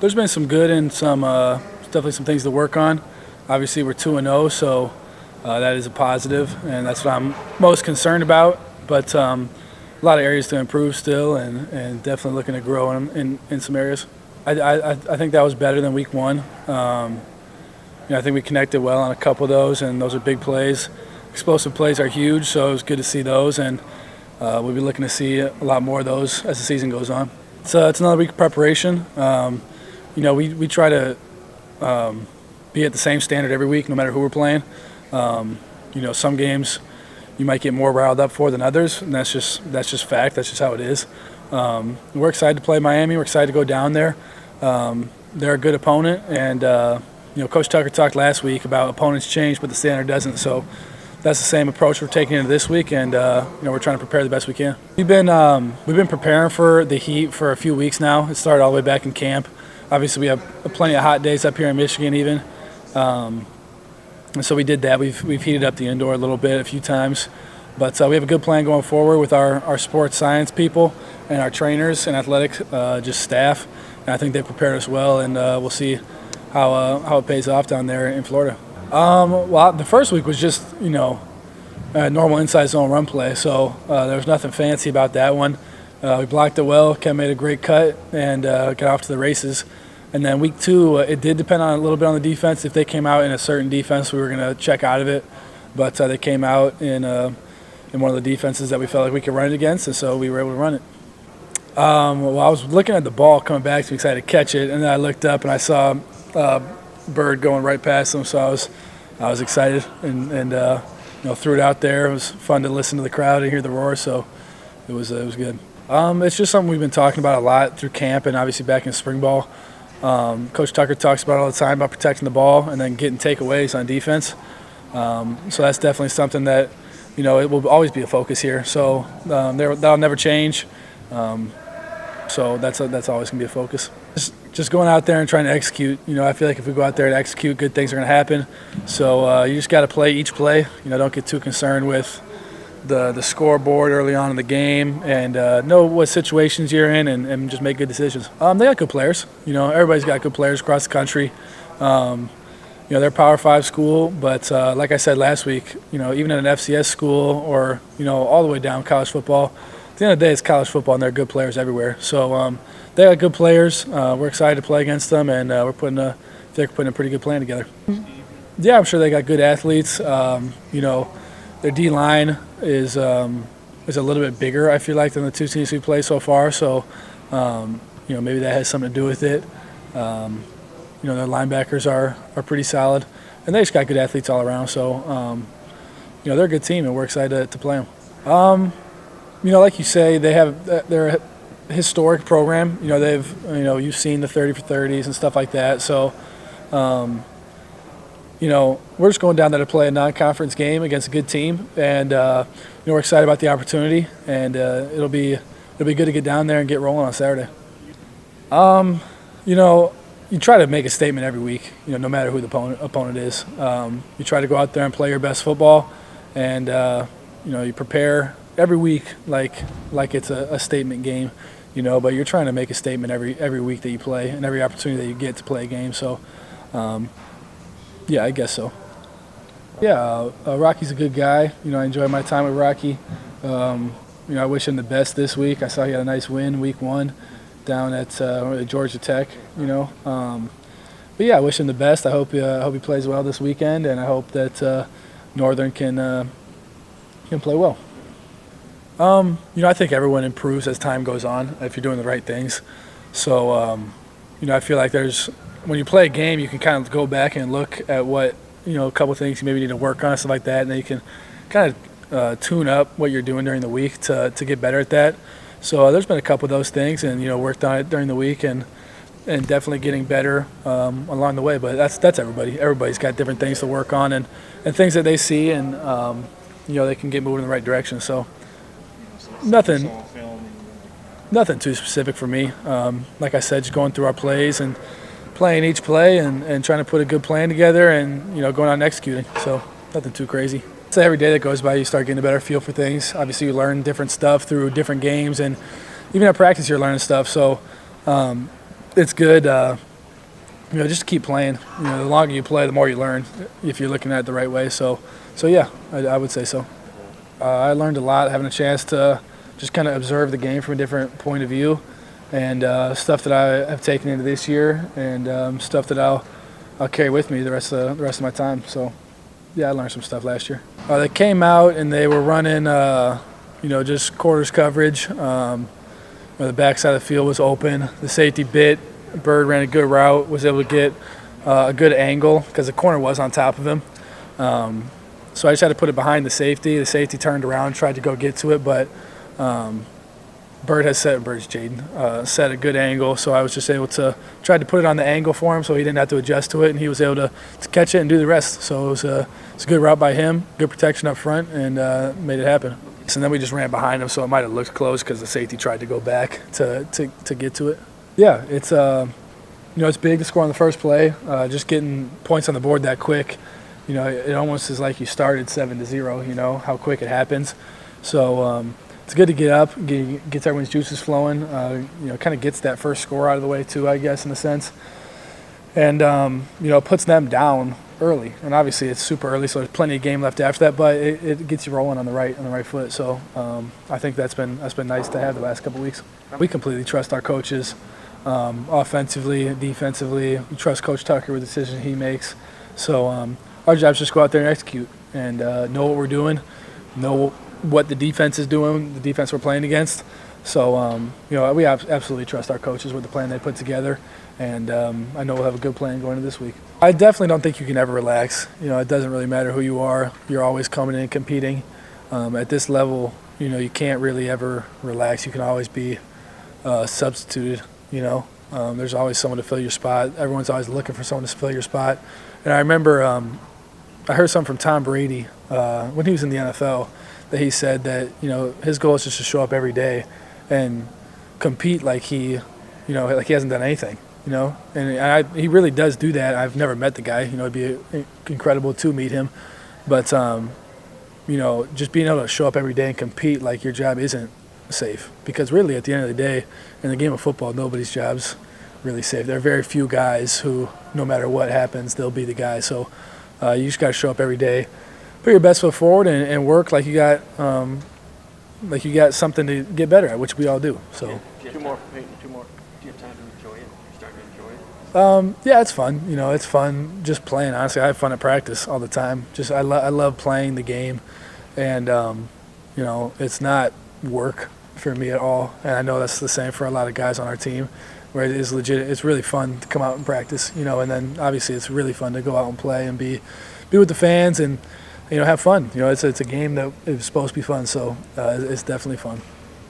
There's been some good and some definitely some things to work on. Obviously, we're 2-0, so that is a positive, and that's what I'm most concerned about. But a lot of areas to improve still, and definitely looking to grow in some areas. I think that was better than week one. I think we connected well on a couple of those, and those are big plays. Explosive plays are huge, so it was good to see those, and we'll be looking to see a lot more of those as the season goes on. It's another week of preparation. We try to be at the same standard every week, no matter who we're playing. Some games you might get more riled up for than others, and that's just fact. That's just how it is. We're excited to play Miami. We're excited to go down there. They're a good opponent, and Coach Tucker talked last week about opponents change, but the standard doesn't. So that's the same approach we're taking into this week, and we're trying to prepare the best we can. We've been preparing for the heat for a few weeks now. It started all the way back in camp. Obviously, we have plenty of hot days up here in Michigan, even, and so we did that. We've heated up the indoor a little bit a few times, but we have a good plan going forward with our sports science people and our trainers and athletic just staff. And I think they prepared us well, and we'll see how it pays off down there in Florida. Well, the first week was just, a normal inside zone run play, so there was nothing fancy about that one. We blocked it well. Ken made a great cut and got off to the races. And then week two, it did depend on a little bit on the defense. If they came out in a certain defense, we were going to check out of it. But they came out in one of the defenses that we felt like we could run it against, and so we were able to run it. I was looking at the ball coming back to me, excited to catch it, and then I looked up and I saw Bird going right past him, so I was excited and threw it out there. It was fun to listen to the crowd and hear the roar, so it was good. It's just something we've been talking about a lot through camp and obviously back in spring ball. Coach Tucker talks about it all the time about protecting the ball and then getting takeaways on defense. So that's definitely something that it will always be a focus here. So that'll never change. So that's always going to be a focus. Just going out there and trying to execute. I feel like if we go out there and execute, good things are going to happen. So you just got to play each play. Don't get too concerned with the scoreboard early on in the game, and know what situations you're in, and just make good decisions. They got good players. Everybody's got good players across the country. They're a Power 5 school, but like I said last week, even at an FCS school or all the way down college football, at the end of the day, it's college football, and they're good players everywhere. So they got good players. We're excited to play against them, and they're putting a pretty good plan together. Yeah, I'm sure they got good athletes. Their D-line is a little bit bigger, I feel like, than the two teams we play so far. So, maybe that has something to do with it. Their linebackers are pretty solid, and they just got good athletes all around. So, they're a good team, and we're excited to play them. Like you say, they're a historic program. You've seen the 30 for 30s and stuff like that. So, we're just going down there to play a non-conference game against a good team, and we're excited about the opportunity, and it'll be good to get down there and get rolling on Saturday. You try to make a statement every week, no matter who the opponent is. You try to go out there and play your best football, and you prepare every week like it's a statement game, but you're trying to make a statement every week that you play and every opportunity that you get to play a game. So. Yeah, I guess so. Yeah, Rocky's a good guy. I enjoy my time with Rocky. I wish him the best this week. I saw he had a nice win week one down at Georgia Tech. But yeah, I wish him the best. I hope he plays well this weekend, and I hope that Northern can play well. I think everyone improves as time goes on if you're doing the right things. So I feel like when you play a game, you can kind of go back and look at what, a couple of things you maybe need to work on and stuff like that, and then you can kind of tune up what you're doing during the week to get better at that. So there's been a couple of those things, and, worked on it during the week and definitely getting better along the way. But that's everybody. Everybody's got different things to work on and things that they see, and, they can get moving in the right direction. So nothing too specific for me. Like I said, just going through our plays and playing each play and trying to put a good plan together and, going out and executing. So nothing too crazy. So every day that goes by, you start getting a better feel for things. Obviously, you learn different stuff through different games, and even at practice, you're learning stuff. So it's good, just to keep playing. The longer you play, the more you learn if you're looking at it the right way. So yeah, I would say so. I learned a lot having a chance to just kind of observe the game from a different point of view, and stuff that I have taken into this year, and stuff that I'll carry with me the rest of my time. So yeah, I learned some stuff last year. They came out and they were running, just quarters coverage. The backside of the field was open. The safety bit. Bird ran a good route, was able to get a good angle because the corner was on top of him. So I just had to put it behind the safety. The safety turned around, tried to go get to it, but Bird's Jaden set a good angle. So I was just able to try to put it on the angle for him so he didn't have to adjust to it, and he was able to catch it and do the rest. So it was a good route by him, good protection up front, and made it happen. And then we just ran behind him, so it might have looked close because the safety tried to go back to get to it. Yeah, it's it's big to score on the first play. Just getting points on the board that quick, it almost is like you started 7-0. How quick it happens. So it's good to get up, gets everyone's juices flowing. Kind of gets that first score out of the way too, I guess, in a sense, and puts them down early. And obviously it's super early, so there's plenty of game left after that. But it gets you rolling on the right foot. So I think that's been nice to have the last couple of weeks. We completely trust our coaches. Offensively, defensively, we trust Coach Tucker with the decision he makes. So our job is just go out there and execute and know what we're doing, know what the defense is doing, the defense we're playing against. So we absolutely trust our coaches with the plan they put together, and I know we'll have a good plan going into this week. I definitely don't think you can ever relax. It doesn't really matter who you are. You're always coming in and competing. At this level, you can't really ever relax. You can always be substituted. There's always someone to fill your spot. Everyone's always looking for someone to fill your spot. And I remember I heard something from Tom Brady when he was in the NFL that he said that his goal is just to show up every day and compete like he hasn't done anything. And he really does do that. I've never met the guy. It'd be incredible to meet him, but just being able to show up every day and compete like your job isn't safe, because really at the end of the day in the game of football, nobody's job's really safe. There are very few guys who, no matter what happens, they'll be the guy. So you just got to show up every day, put your best foot forward, and work like you got something to get better at, which we all do. So two more. Do you have time to enjoy it? You're starting to enjoy it? Yeah, it's fun. It's fun just playing. Honestly, I have fun at practice all the time. I love playing the game, and it's not work for me at all, and I know that's the same for a lot of guys on our team, where it is legit. It's really fun to come out and practice, and then obviously it's really fun to go out and play and be with the fans and have fun. It's a game that is supposed to be fun, so it's definitely fun.